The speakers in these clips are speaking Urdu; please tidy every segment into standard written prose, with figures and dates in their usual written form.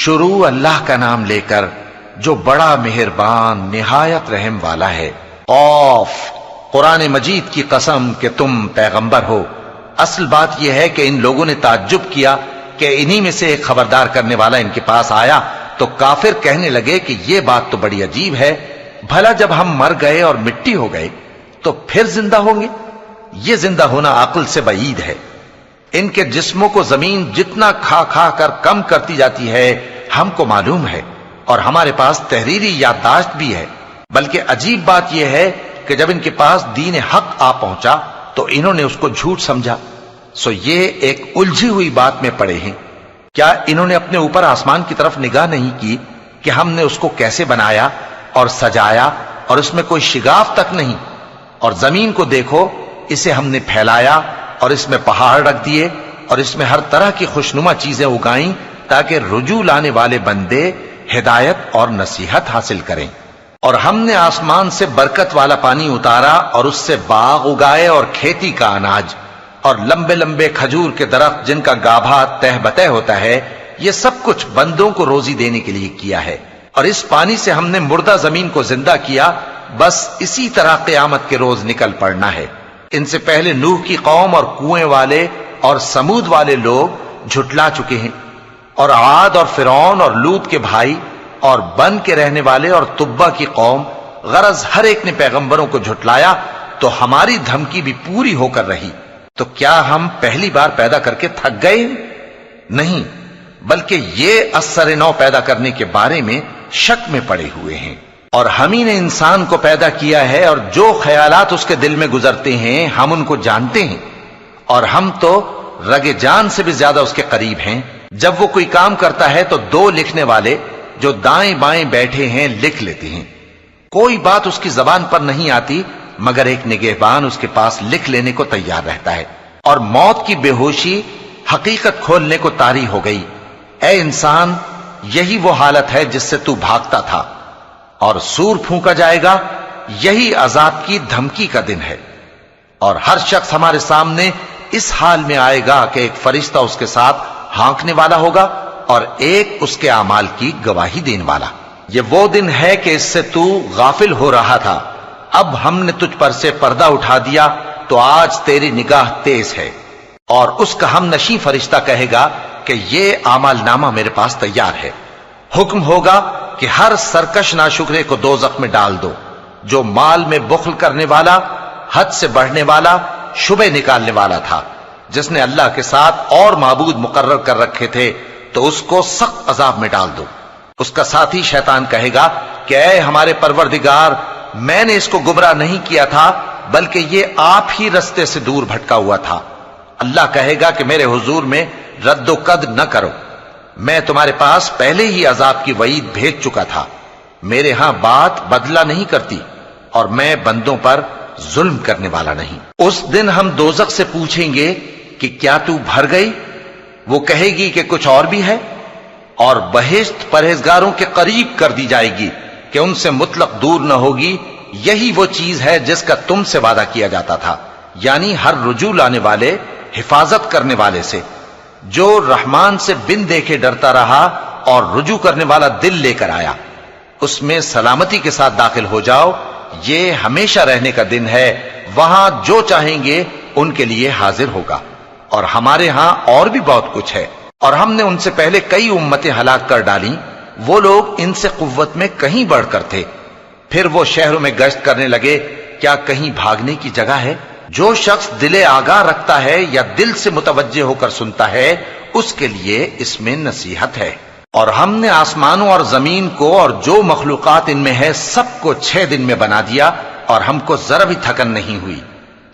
شروع اللہ کا نام لے کر جو بڑا مہربان نہایت رحم والا ہے۔ قاف، قرآن مجید کی قسم کہ تم پیغمبر ہو۔ اصل بات یہ ہے کہ ان لوگوں نے تعجب کیا کہ انہی میں سے ایک خبردار کرنے والا ان کے پاس آیا تو کافر کہنے لگے کہ یہ بات تو بڑی عجیب ہے، بھلا جب ہم مر گئے اور مٹی ہو گئے تو پھر زندہ ہوں گے؟ یہ زندہ ہونا عقل سے بعید ہے۔ ان کے جسموں کو زمین جتنا کھا کھا کر کم کرتی جاتی ہے ہم کو معلوم ہے، اور ہمارے پاس تحریری یادداشت بھی ہے۔ بلکہ عجیب بات یہ ہے کہ جب ان کے پاس دین حق آ پہنچا تو انہوں نے اس کو جھوٹ سمجھا۔ سو یہ ایک الجھی ہوئی بات میں پڑے ہیں۔ کیا انہوں نے اپنے اوپر آسمان کی طرف نگاہ نہیں کی کہ ہم نے اس کو کیسے بنایا اور سجایا اور اس میں کوئی شگاف تک نہیں؟ اور زمین کو دیکھو، اسے ہم نے پھیلایا اور اس میں پہاڑ رکھ دیے اور اس میں ہر طرح کی خوشنما چیزیں اگائیں تاکہ رجوع لانے والے بندے ہدایت اور نصیحت حاصل کریں۔ اور ہم نے آسمان سے برکت والا پانی اتارا اور اس سے باغ اگائے اور کھیتی کا اناج اور لمبے لمبے کھجور کے درخت جن کا گابھا تہ بتہ ہوتا ہے۔ یہ سب کچھ بندوں کو روزی دینے کے لیے کیا ہے۔ اور اس پانی سے ہم نے مردہ زمین کو زندہ کیا، بس اسی طرح قیامت کے روز نکل پڑنا ہے۔ ان سے پہلے نوح کی قوم اور کنویں والے اور سمود والے لوگ جھٹلا چکے ہیں، اور عاد اور فرعون اور لوط کے بھائی اور بن کے رہنے والے اور تبا کی قوم، غرض ہر ایک نے پیغمبروں کو جھٹلایا تو ہماری دھمکی بھی پوری ہو کر رہی۔ تو کیا ہم پہلی بار پیدا کر کے تھک گئے؟ نہیں، بلکہ یہ اثر نو پیدا کرنے کے بارے میں شک میں پڑے ہوئے ہیں۔ اور ہم ہی نے انسان کو پیدا کیا ہے، اور جو خیالات اس کے دل میں گزرتے ہیں ہم ان کو جانتے ہیں، اور ہم تو رگ جان سے بھی زیادہ اس کے قریب ہیں۔ جب وہ کوئی کام کرتا ہے تو دو لکھنے والے جو دائیں بائیں بیٹھے ہیں لکھ لیتے ہیں۔ کوئی بات اس کی زبان پر نہیں آتی مگر ایک نگہبان اس کے پاس لکھ لینے کو تیار رہتا ہے۔ اور موت کی بے ہوشی حقیقت کھولنے کو طاری ہو گئی۔ اے انسان، یہی وہ حالت ہے جس سے تو بھاگتا تھا، اور سور پھونکا جائے گا، یہی عذاب کی دھمکی کا دن ہے۔ اور ہر شخص ہمارے سامنے اس حال میں آئے گا کہ ایک فرشتہ اس کے ساتھ ہانکنے والا ہوگا اور ایک اس کے اعمال کی گواہی دینے والا۔ یہ وہ دن ہے کہ اس سے تو غافل ہو رہا تھا، اب ہم نے تجھ پر سے پردہ اٹھا دیا تو آج تیری نگاہ تیز ہے۔ اور اس کا ہم نشیں فرشتہ کہے گا کہ یہ اعمال نامہ میرے پاس تیار ہے۔ حکم ہوگا کہ ہر سرکش ناشکرے کو دوزخ میں ڈال دو، جو مال میں بخل کرنے والا، حد سے بڑھنے والا، شبہ نکالنے والا تھا، جس نے اللہ کے ساتھ اور معبود مقرر کر رکھے تھے، تو اس کو سخت عذاب میں ڈال دو۔ اس کا ساتھی شیطان کہے گا کہ اے ہمارے پروردگار، میں نے اس کو گمراہ نہیں کیا تھا بلکہ یہ آپ ہی رستے سے دور بھٹکا ہوا تھا۔ اللہ کہے گا کہ میرے حضور میں رد و قد نہ کرو، میں تمہارے پاس پہلے ہی عذاب کی وعید بھیج چکا تھا۔ میرے ہاں بات بدلہ نہیں کرتی، اور میں بندوں پر ظلم کرنے والا نہیں۔ اس دن ہم دوزخ سے پوچھیں گے کہ کیا تو بھر گئی؟ وہ کہے گی کہ کچھ اور بھی ہے، اور بہشت پرہیزگاروں کے قریب کر دی جائے گی کہ ان سے مطلق دور نہ ہوگی۔ یہی وہ چیز ہے جس کا تم سے وعدہ کیا جاتا تھا، یعنی ہر رجوع لانے والے، حفاظت کرنے والے سے، جو رحمان سے بن دیکھے ڈرتا رہا اور رجوع کرنے والا دل لے کر آیا، اس میں سلامتی کے ساتھ داخل ہو جاؤ۔ یہ ہمیشہ رہنے کا دن ہے، وہاں جو چاہیں گے ان کے لیے حاضر ہوگا۔ اور ہمارے ہاں اور بھی بہت کچھ ہے، اور ہم نے ان سے پہلے کئی امتیں ہلاک کر ڈالیں، وہ لوگ ان سے قوت میں کہیں بڑھ کر تھے۔ پھر وہ شہروں میں گشت کرنے لگے، کیا کہیں بھاگنے کی جگہ ہے؟ جو شخص دل آگاہ رکھتا ہے یا دل سے متوجہ ہو کر سنتا ہے، اس کے لیے اس میں نصیحت ہے۔ اور ہم نے آسمانوں اور زمین کو اور جو مخلوقات ان میں ہے سب کو 6 دن میں بنا دیا، اور ہم کو ذرا بھی تھکن نہیں ہوئی۔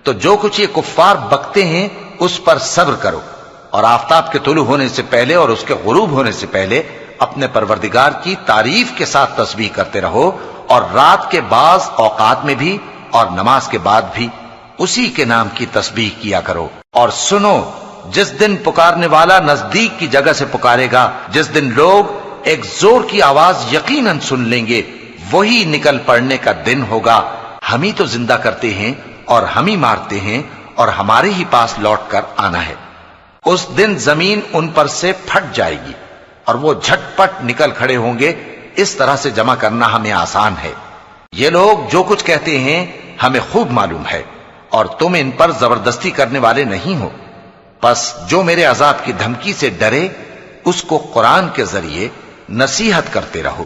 تو جو کچھ یہ کفار بکتے ہیں اس پر صبر کرو، اور آفتاب کے طلوع ہونے سے پہلے اور اس کے غروب ہونے سے پہلے اپنے پروردگار کی تعریف کے ساتھ تسبیح کرتے رہو، اور رات کے بعض اوقات میں بھی اور نماز کے بعد بھی اسی کے نام کی تسبیح کیا کرو۔ اور سنو، جس دن پکارنے والا نزدیک کی جگہ سے پکارے گا، جس دن لوگ ایک زور کی آواز یقیناً سن لیں گے، وہی نکل پڑنے کا دن ہوگا۔ ہم ہی تو زندہ کرتے ہیں اور ہم ہی مارتے ہیں، اور ہمارے ہی پاس لوٹ کر آنا ہے۔ اس دن زمین ان پر سے پھٹ جائے گی، اور وہ جھٹ پٹ نکل کھڑے ہوں گے، اس طرح سے جمع کرنا ہمیں آسان ہے۔ یہ لوگ جو کچھ کہتے ہیں ہمیں خوب معلوم ہے، اور تم ان پر زبردستی کرنے والے نہیں ہو۔ پس جو میرے عذاب کی دھمکی سے ڈرے اس کو قرآن کے ذریعے نصیحت کرتے رہو۔